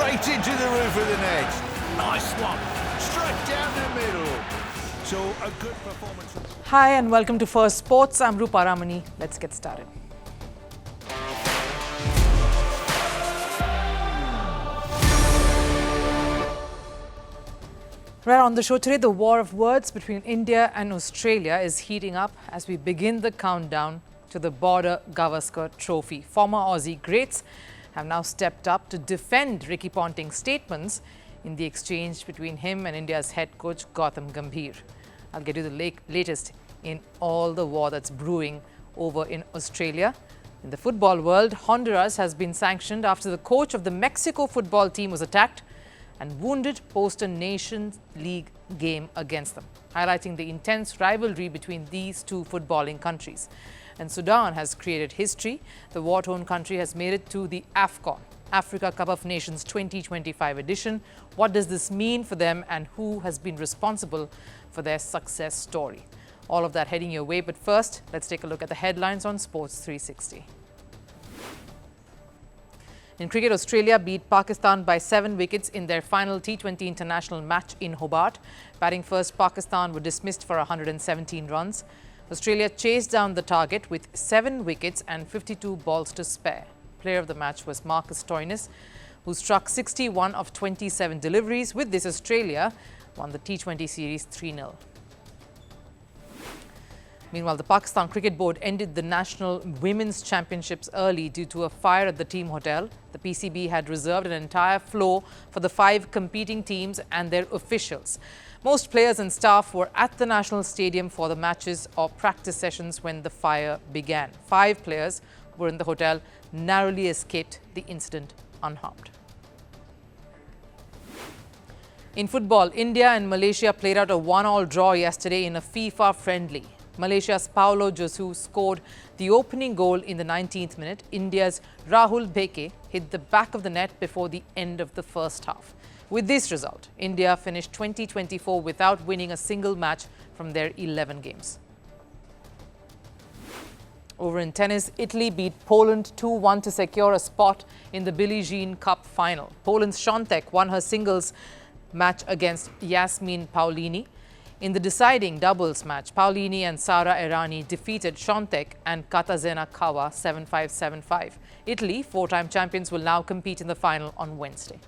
straight into the roof of the net. Nice one. Straight down the middle. So a good performance. Hi and welcome to Firstpost. I'm Rupha Ramani. Let's get started. Right on the show today, the war of words between India and Australia is heating up as we begin the countdown to the Border-Gavaskar Trophy. Former Aussie greats have now stepped up to defend Ricky Ponting's statements in the exchange between him and India's head coach Gautam Gambhir. I'll get you the latest in all the war that's brewing over in Australia. In the football world, Honduras has been sanctioned after the coach of the Mexico football team was attacked and wounded post a Nations League game against them, highlighting the intense rivalry between these two footballing countries. And Sudan has created history. The war-torn country has made it to the AFCON, Africa Cup of Nations 2025 edition. What does this mean for them and who has been responsible for their success story? All of that heading your way, but first, let's take a look at the headlines on Sports 360. In cricket, Australia beat Pakistan by 7 wickets in their final T20 international match in Hobart. Batting first, Pakistan were dismissed for 117 runs. Australia chased down the target with 7 wickets and 52 balls to spare. Player of the match was Marcus Stoinis, who struck 61 of 27 deliveries. With this, Australia won the T20 series 3-0. Meanwhile, the Pakistan Cricket Board ended the National Women's Championships early due to a fire at the team hotel. The PCB had reserved an entire floor for the 5 competing teams and their officials. Most players and staff were at the National Stadium for the matches or practice sessions when the fire began. 5 players who were in the hotel narrowly escaped the incident unharmed. In football, India and Malaysia played out a 1-1 draw yesterday in a FIFA friendly. Malaysia's Paulo Jesus scored the opening goal in the 19th minute. India's Rahul Bheke hit the back of the net before the end of the first half. With this result, India finished 2024 without winning a single match from their 11 games. Over in tennis, Italy beat Poland 2-1 to secure a spot in the Billie Jean Cup final. Poland's Świątek won her singles match against Yasmin Paolini. In the deciding doubles match, Paolini and Sara Errani defeated Świątek and Katarzyna Kawa 7-5, 7-5. Italy, 4-time champions, will now compete in the final on Wednesday.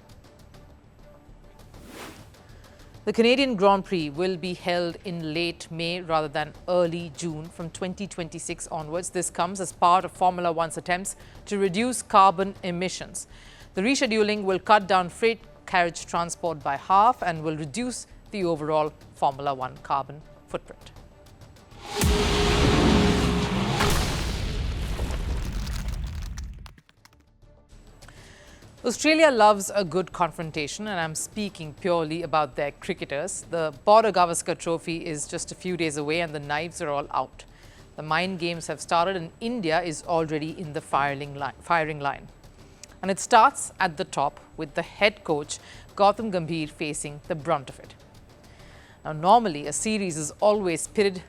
The Canadian Grand Prix will be held in late May rather than early June from 2026 onwards. This comes as part of Formula One's attempts to reduce carbon emissions. The rescheduling will cut down freight carriage transport by half and will reduce the overall Formula One carbon footprint. Australia loves a good confrontation, and I'm speaking purely about their cricketers. The Border-Gavaskar Trophy is just a few days away and the knives are all out. The mind games have started and India is already in the firing line. And it starts at the top with the head coach, Gautam Gambhir, facing the brunt of it. Now, normally, a series is always pitted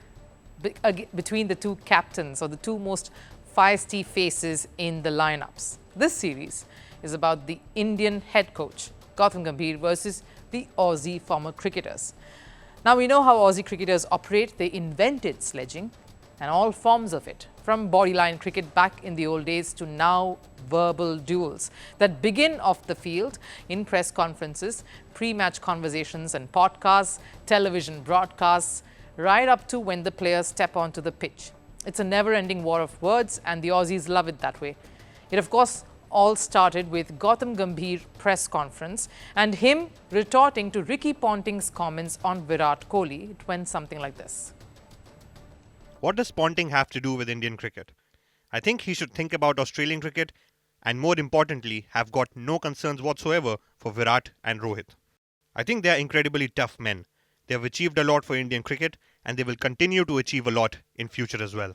between the two captains or the two most feisty faces in the lineups. This series is about the Indian head coach, Gautam Gambhir, versus the Aussie former cricketers. Now, we know how Aussie cricketers operate. They invented sledging and all forms of it, from bodyline cricket back in the old days to now verbal duels that begin off the field in press conferences, pre-match conversations and podcasts, television broadcasts, right up to when the players step onto the pitch. It's a never-ending war of words and the Aussies love it that way. It, of course, all started with Gautam Gambhir press conference and him retorting to Ricky Ponting's comments on Virat Kohli. It went something like this. What does Ponting have to do with Indian cricket? I think he should think about Australian cricket and, more importantly, have got no concerns whatsoever for Virat and Rohit. I think they are incredibly tough men. They have achieved a lot for Indian cricket and they will continue to achieve a lot in future as well.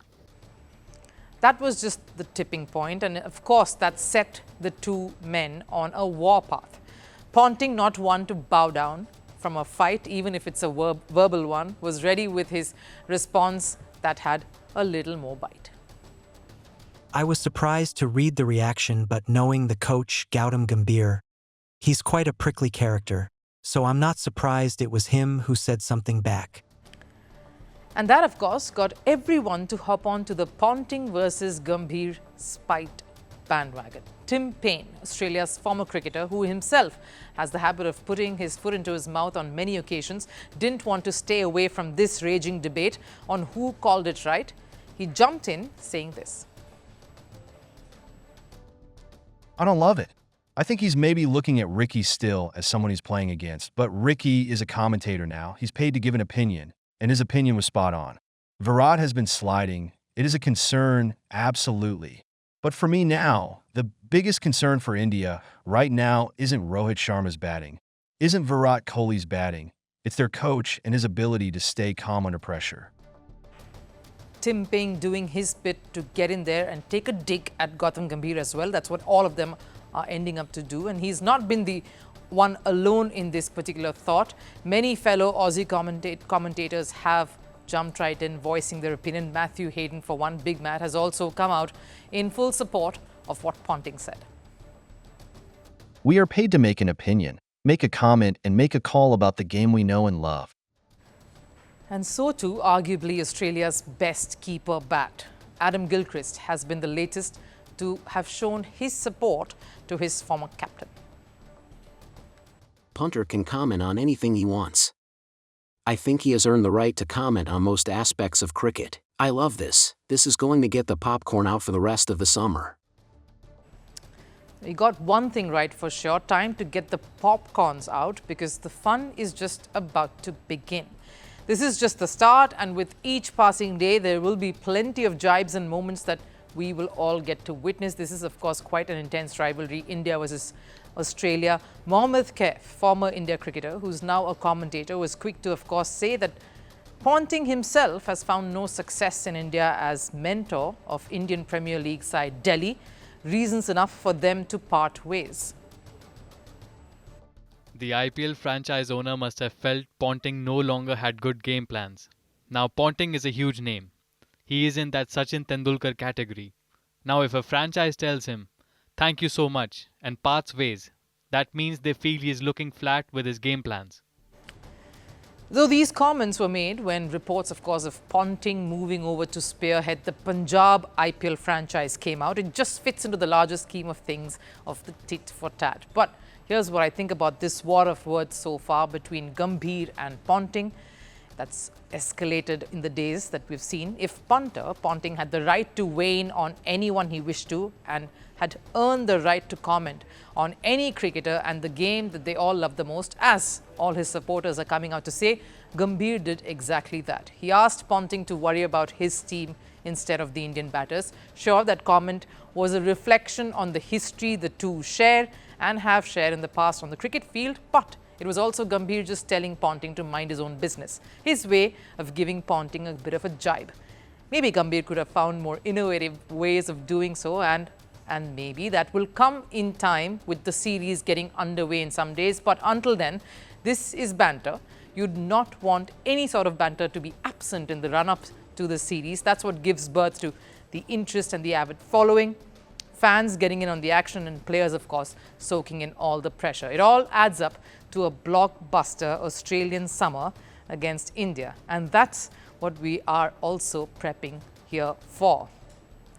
That was just the tipping point, and of course that set the two men on a warpath. Ponting, not one to bow down from a fight, even if it's a verbal one, was ready with his response that had a little more bite. I was surprised to read the reaction, but knowing the coach, Gautam Gambhir, He's quite a prickly character, so I'm not surprised it was him who said something back. And that, of course, got everyone to hop on to the Ponting versus Gambhir spite bandwagon. Tim Paine, Australia's former cricketer, who himself has the habit of putting his foot into his mouth on many occasions, didn't want to stay away from this raging debate on who called it right. He jumped in saying this. I don't love it. I think he's maybe looking at Ricky still as someone he's playing against, but Ricky is a commentator now. He's paid to give an opinion, and his opinion was spot on. Virat has been sliding. It is a concern, absolutely. But for me now, the biggest concern for India right now isn't Rohit Sharma's batting, isn't Virat Kohli's batting. It's their coach and his ability to stay calm under pressure. Tim Paine doing his bit to get in there and take a dig at Gautam Gambhir as well. That's what all of them are ending up to do. And he's not been the one alone in this particular thought. Many fellow Aussie commentators have jumped right in, voicing their opinion. Matthew Hayden, for one, Big Matt, has also come out in full support of what Ponting said. We are paid to make an opinion, make a comment, and make a call about the game we know and love. And so too, arguably Australia's best keeper bat. Adam Gilchrist has been the latest to have shown his support to his former captain. Punter can comment on anything he wants. I think he has earned the right to comment on most aspects of cricket. I love this. This is going to get the popcorn out for the rest of the summer. We got one thing right for sure, time to get the popcorns out because the fun is just about to begin. This is just the start, and with each passing day, there will be plenty of jibes and moments that we will all get to witness. This is, of course, quite an intense rivalry, India versus Australia. Mohammad Kaif, former India cricketer, who's now a commentator, was quick to, of course, say that Ponting himself has found no success in India as mentor of Indian Premier League side Delhi. Reasons enough for them to part ways. The IPL franchise owner must have felt Ponting no longer had good game plans. Now Ponting is a huge name. He is in that Sachin Tendulkar category. Now if a franchise tells him, "Thank you so much," and parts ways, that means they feel he is looking flat with his game plans. Though these comments were made when reports, of course, of Ponting moving over to spearhead the Punjab IPL franchise came out, it just fits into the larger scheme of things of the tit for tat. But here's what I think about this war of words so far between Gambhir and Ponting. That's escalated in the days that we've seen. If Ponting had the right to weigh in on anyone he wished to and had earned the right to comment on any cricketer and the game that they all love the most, as all his supporters are coming out to say, Gambhir did exactly that. He asked Ponting to worry about his team instead of the Indian batters. Sure, that comment was a reflection on the history the two share and have shared in the past on the cricket field, but it was also Gambhir just telling Ponting to mind his own business, his way of giving Ponting a bit of a jibe. Maybe Gambhir could have found more innovative ways of doing so, and maybe that will come in time with the series getting underway in some days. But until then, this is banter. You'd not want any sort of banter to be absent in the run-up to the series. That's what gives birth to the interest and the avid following, fans getting in on the action, and players, of course, soaking in all the pressure. It all adds up to a blockbuster Australian summer against India. And that's what we are also prepping here for.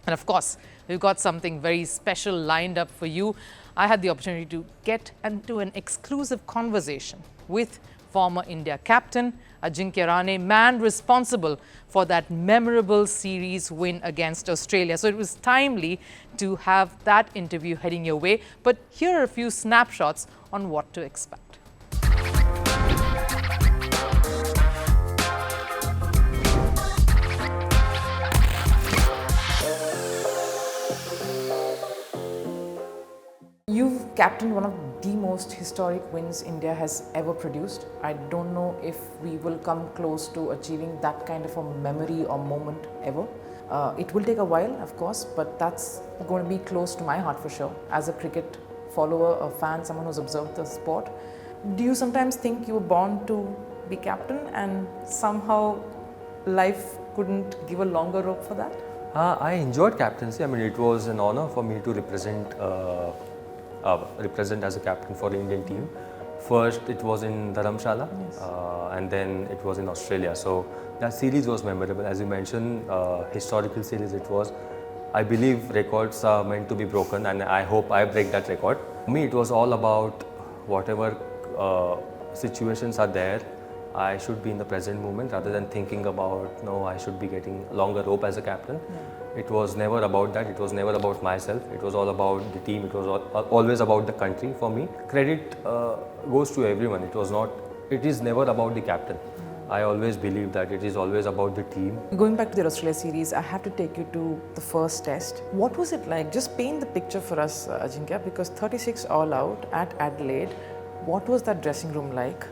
And of course, we've got something very special lined up for you. I had the opportunity to get into an exclusive conversation with former India captain Ajinkya Rahane, man responsible for that memorable series win against Australia. So it was timely to have that interview heading your way. But here are a few snapshots on what to expect. You've captained one of the most historic wins India has ever produced. I don't know if we will come close to achieving that kind of a memory or moment ever. It will take a while, of course, but that's going to be close to my heart for sure. As a cricket follower, a fan, someone who's observed the sport, do you sometimes think you were born to be captain and somehow life couldn't give a longer rope for that? I enjoyed captaincy. I mean, it was an honor for me to represent represent as a captain for the Indian team. First, it was in Dharamshala, and then it was in Australia. So that series was memorable. As you mentioned, historical series it was. I believe records are meant to be broken, and I hope I break that record. For me, it was all about whatever situations are there, I should be in the present moment rather than thinking about, no, I should be getting longer rope as a captain. It was never about that. It was never about myself. It was all about the team. It was always about the country for me. Credit goes to everyone. It is never about the captain. I always believe that it is always about the team. Going back to the Australia series, I have to take you to the first test. What was it like? Just paint the picture for us, Ajinkya, because 36 all out at Adelaide. What was that dressing room like?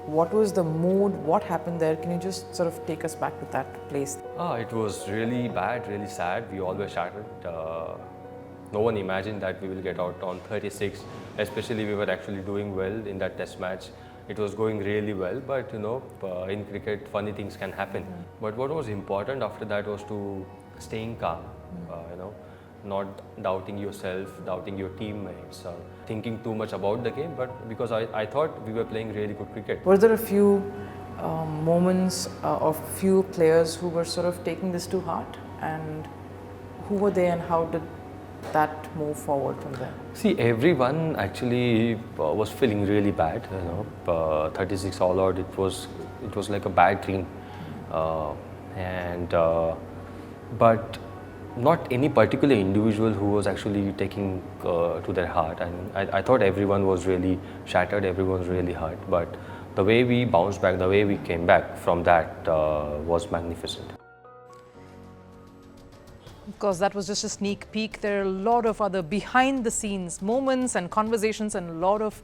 What was the mood? What happened there? Can you just sort of take us back to that place? It was really bad, really sad. We all were shattered. No one imagined that we will get out on 36, especially we were actually doing well in that test match. It was going really well, but in cricket, funny things can happen. But what was important after that was to staying calm, not doubting yourself, doubting your teammates, or thinking too much about the game, but because I thought we were playing really good cricket. Were there a few moments of few players who were sort of taking this to heart, and who were they and how did that move forward from there? See, everyone actually was feeling really bad. 36 all out. It was like a bad dream, but not any particular individual who was actually taking to their heart. And I thought everyone was really shattered. Everyone was really hurt. But the way we bounced back, the way we came back from that was magnificent. Of course, that was just a sneak peek. There are a lot of other behind-the-scenes moments and conversations, and a lot of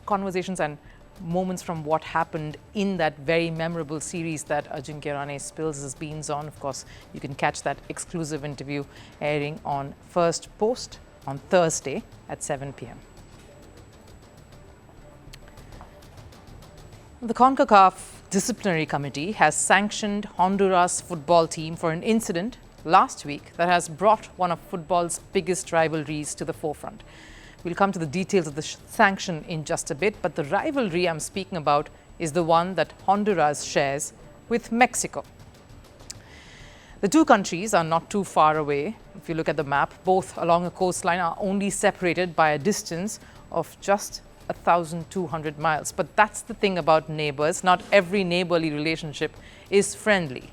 conversations and moments from what happened in that very memorable series that Ajinkya Rahane spills his beans on. Of course, you can catch that exclusive interview airing on Firstpost on Thursday at 7 p.m. The CONCACAF Disciplinary Committee has sanctioned Honduras football team for an incident last week that has brought one of football's biggest rivalries to the forefront. We'll come to the details of the sanction in just a bit, but the rivalry I'm speaking about is the one that Honduras shares with Mexico. The two countries are not too far away. If you look at the map, both along a coastline are only separated by a distance of just 1,200 miles. But that's the thing about neighbors. Not every neighborly relationship is friendly.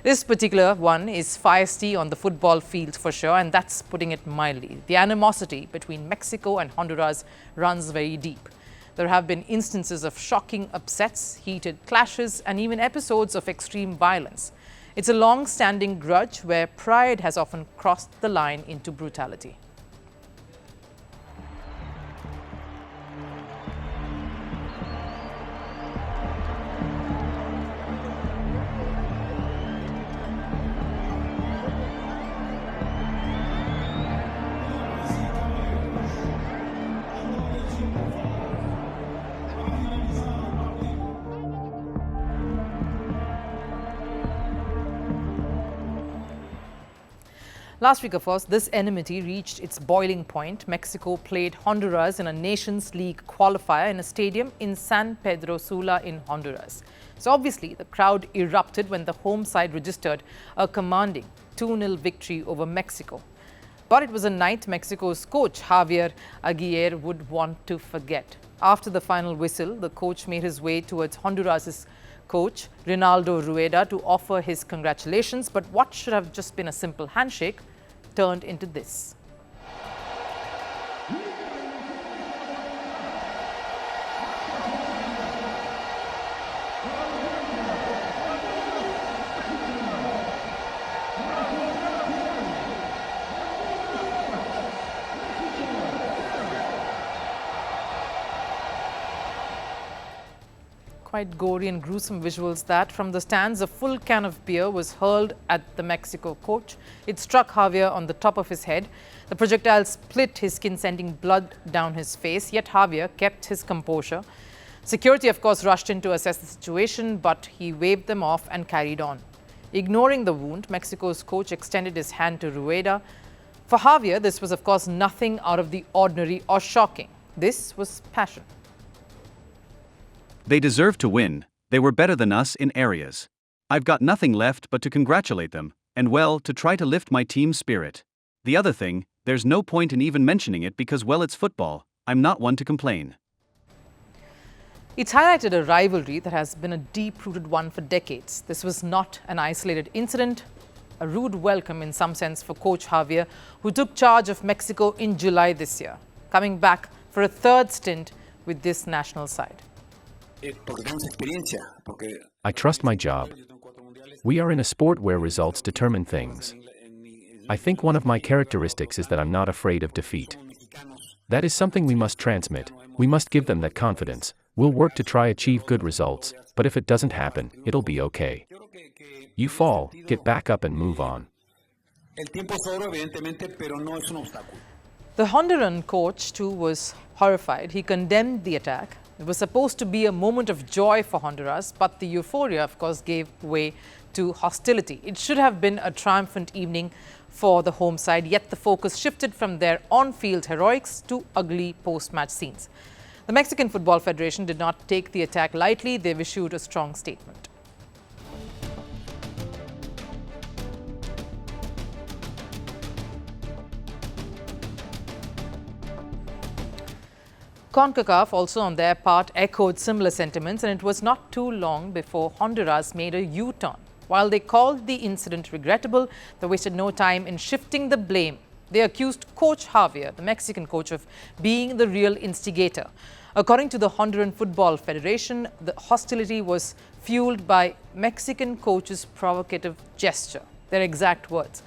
This particular one is feisty on the football field for sure, and that's putting it mildly. The animosity between Mexico and Honduras runs very deep. There have been instances of shocking upsets, heated clashes, and even episodes of extreme violence. It's a long-standing grudge where pride has often crossed the line into brutality. Last week, of course, this enmity reached its boiling point. Mexico played Honduras in a Nations League qualifier in a stadium in San Pedro Sula in Honduras. So obviously, the crowd erupted when the home side registered a commanding 2-0 victory over Mexico. But it was a night Mexico's coach, Javier Aguirre, would want to forget. After the final whistle, the coach made his way towards Honduras' coach, Ronaldo Rueda, to offer his congratulations. But what should have just been a simple handshake turned into this. Quite gory and gruesome visuals that. From the stands, a full can of beer was hurled at the Mexico coach. It struck Javier on the top of his head. The projectile split his skin, sending blood down his face, yet Javier kept his composure. Security, of course, rushed in to assess the situation, but he waved them off and carried on. Ignoring the wound, Mexico's coach extended his hand to Rueda, For Javier, this was of course nothing out of the ordinary or shocking. This was passion. They deserve to win. They were better than us in areas. I've got nothing left but to congratulate them, and well, to try to lift my team's spirit. The other thing, there's no point in even mentioning it because, well, it's football. I'm not one to complain. It's highlighted a rivalry that has been a deep-rooted one for decades. This was not an isolated incident, a rude welcome in some sense for coach Javier, who took charge of Mexico in July this year, coming back for a third stint with this national side. I trust my job. We are in a sport where results determine things. I think one of my characteristics is that I'm not afraid of defeat. That is something we must transmit. We must give them that confidence. We'll work to try achieve good results, but if it doesn't happen, it'll be okay. You fall, get back up and move on. The Honduran coach too was horrified. He condemned the attack. It was supposed to be a moment of joy for Honduras, but the euphoria, of course, gave way to hostility. It should have been a triumphant evening for the home side, yet the focus shifted from their on-field heroics to ugly post-match scenes. The Mexican Football Federation did not take the attack lightly. They've issued a strong statement. CONCACAF also on their part echoed similar sentiments, and it was not too long before Honduras made a U-turn. While they called the incident regrettable, they wasted no time in shifting the blame. They accused coach Javier, the Mexican coach, of being the real instigator. According to the Honduran Football Federation, the hostility was fueled by Mexican coach's provocative gesture. Their exact words.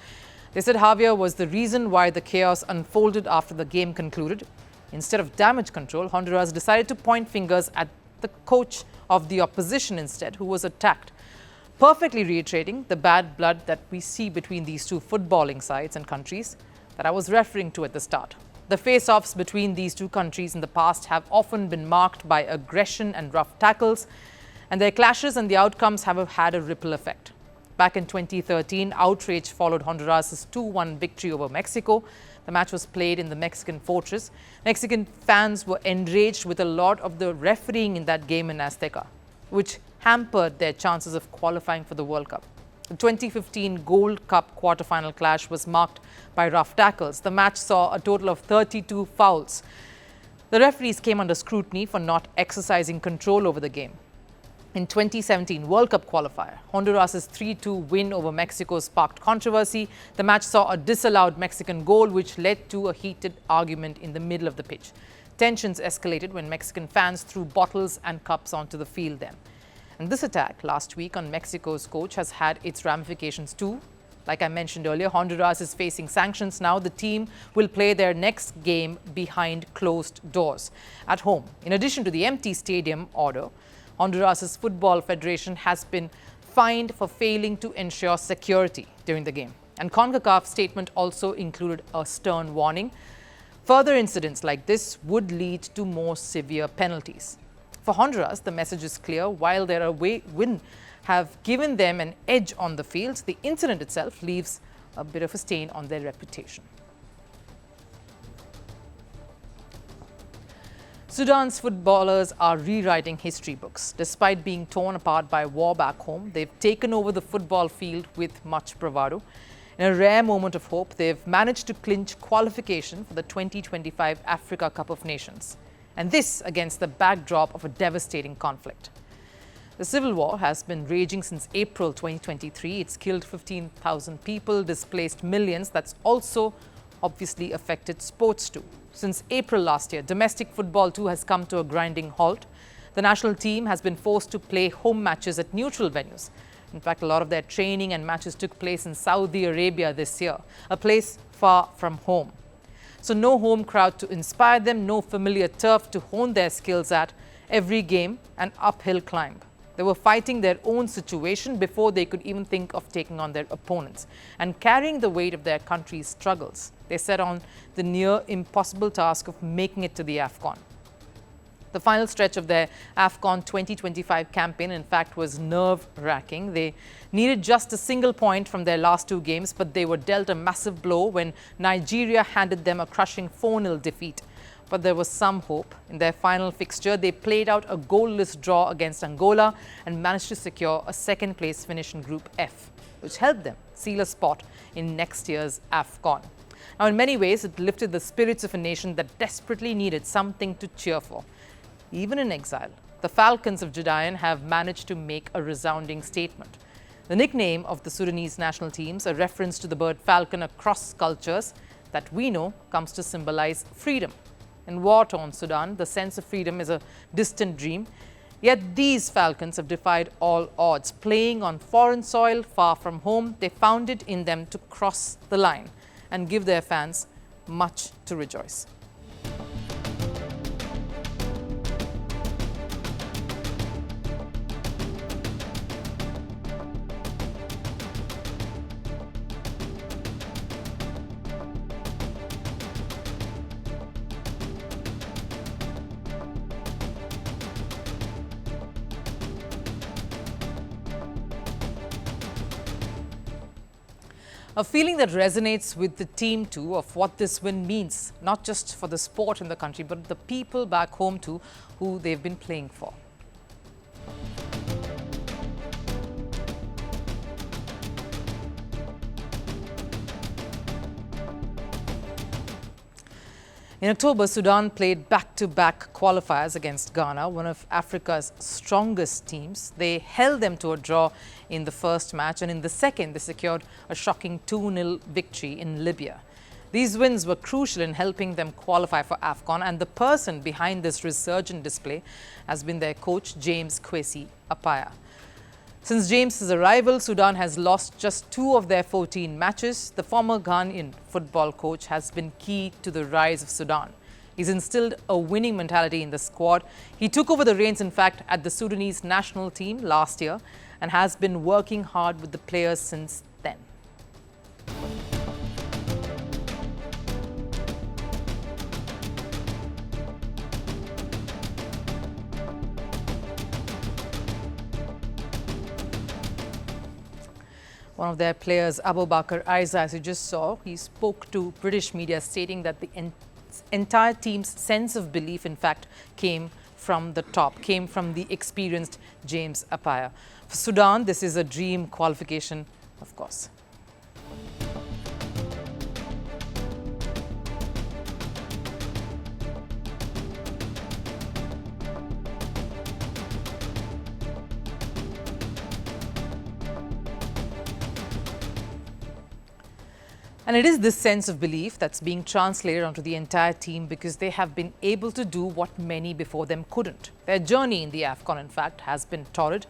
They said Javier was the reason why the chaos unfolded after the game concluded. Instead of damage control, Honduras decided to point fingers at the coach of the opposition instead, who was attacked, perfectly reiterating the bad blood that we see between these two footballing sides and countries that I was referring to at the start. The face-offs between these two countries in the past have often been marked by aggression and rough tackles, and their clashes and the outcomes have had a ripple effect. Back in 2013, outrage followed Honduras' 2-1 victory over Mexico. The match was played in the Mexican fortress. Mexican fans were enraged with a lot of the refereeing in that game in Azteca, which hampered their chances of qualifying for the World Cup. The 2015 Gold Cup quarter-final clash was marked by rough tackles. The match saw a total of 32 fouls. The referees came under scrutiny for not exercising control over the game. In 2017 World Cup qualifier, Honduras' 3-2 win over Mexico sparked controversy. The match saw a disallowed Mexican goal, which led to a heated argument in the middle of the pitch. Tensions escalated when Mexican fans threw bottles and cups onto the field then. And this attack last week on Mexico's coach has had its ramifications too. Like I mentioned earlier, Honduras is facing sanctions now. The team will play their next game behind closed doors at home. In addition to the empty stadium order, Honduras' Football Federation has been fined for failing to ensure security during the game. And CONCACAF's statement also included a stern warning. Further incidents like this would lead to more severe penalties. For Honduras, the message is clear. While their away win have given them an edge on the field, the incident itself leaves a bit of a stain on their reputation. Sudan's footballers are rewriting history books. Despite being torn apart by war back home, they've taken over the football field with much bravado. In a rare moment of hope, they've managed to clinch qualification for the 2025 Africa Cup of Nations. And this against the backdrop of a devastating conflict. The civil war has been raging since April 2023. It's killed 15,000 people, displaced millions. That's also obviously affected sports too. Since April last year, domestic football too has come to a grinding halt. The national team has been forced to play home matches at neutral venues. In fact, a lot of their training and matches took place in Saudi Arabia this year, a place far from home. So no home crowd to inspire them, no familiar turf to hone their skills at. Every game, an uphill climb. They were fighting their own situation before they could even think of taking on their opponents and carrying the weight of their country's struggles. They set on the near impossible task of making it to the AFCON. The final stretch of their AFCON 2025 campaign, in fact, was nerve-wracking. They needed just a single point from their last two games, but they were dealt a massive blow when Nigeria handed them a crushing 4-0 defeat. But there was some hope. In their final fixture, they played out a goalless draw against Angola and managed to secure a second-place finish in Group F, which helped them seal a spot in next year's AFCON. Now, in many ways, it lifted the spirits of a nation that desperately needed something to cheer for. Even in exile, the Falcons of Judayan have managed to make a resounding statement. The nickname of the Sudanese national teams, a reference to the bird falcon across cultures that we know comes to symbolize freedom. In war-torn Sudan, the sense of freedom is a distant dream. Yet these falcons have defied all odds. Playing on foreign soil, far from home, they found it in them to cross the line and give their fans much to rejoice. A feeling that resonates with the team too of what this win means, not just for the sport in the country, but the people back home too who they've been playing for. In October, Sudan played back-to-back qualifiers against Ghana, one of Africa's strongest teams. They held them to a draw in the first match, and in the second, they secured a shocking 2-0 victory in Libya. These wins were crucial in helping them qualify for AFCON, and the person behind this resurgent display has been their coach, James Kwesi Appiah. Since James's arrival, Sudan has lost just 2 of their 14 matches. The former Ghanaian football coach has been key to the rise of Sudan. He's instilled a winning mentality in the squad. He took over the reins, in fact, at the Sudanese national team last year and has been working hard with the players since then. One of their players, Abubakar Aiza, as you just saw, he spoke to British media stating that the entire team's sense of belief, in fact, came from the top, came from the experienced James Appiah. For Sudan, this is a dream qualification, of course. And it is this sense of belief that's being translated onto the entire team because they have been able to do what many before them couldn't. Their journey in the AFCON, in fact, has been torrid.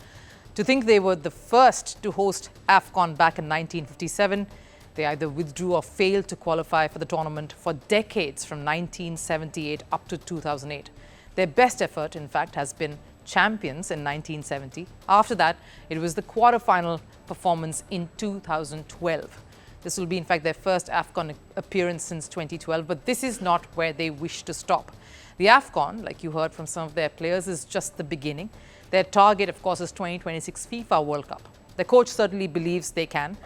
To think they were the first to host AFCON back in 1957, they either withdrew or failed to qualify for the tournament for decades from 1978 up to 2008. Their best effort, in fact, has been champions in 1970. After that, it was the quarter-final performance in 2012. This will be, in fact, their first AFCON appearance since 2012, but this is not where they wish to stop. The AFCON, like you heard from some of their players, is just the beginning. Their target, of course, is 2026 FIFA World Cup. The coach certainly believes they can,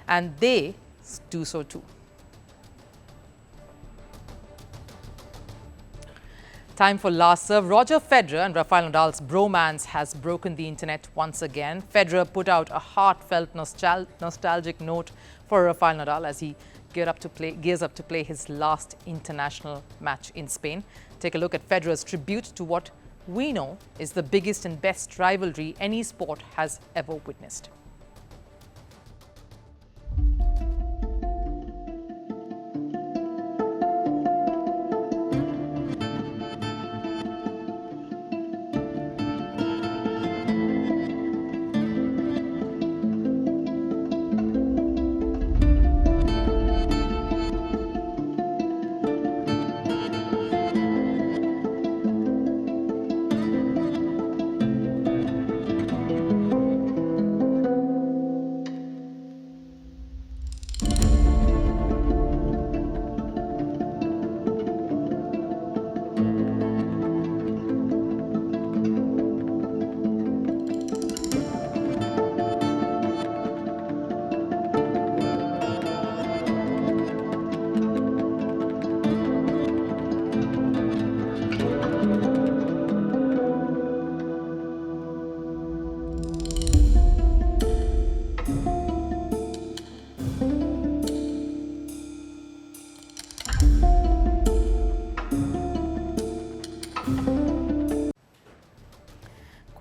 and they do so too. Time for last serve. Roger Federer and Rafael Nadal's bromance has broken the internet once again. Federer put out a heartfelt nostalgic note for Rafael Nadal as he gears up to play his last international match in Spain. Take a look at Federer's tribute to what we know is the biggest and best rivalry any sport has ever witnessed.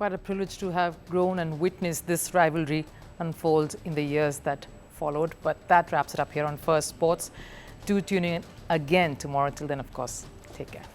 quite a privilege to have grown and witnessed this rivalry unfold in the years that followed. But that wraps it up here on First Sports. Do tune in again tomorrow. Till then, of course, take care.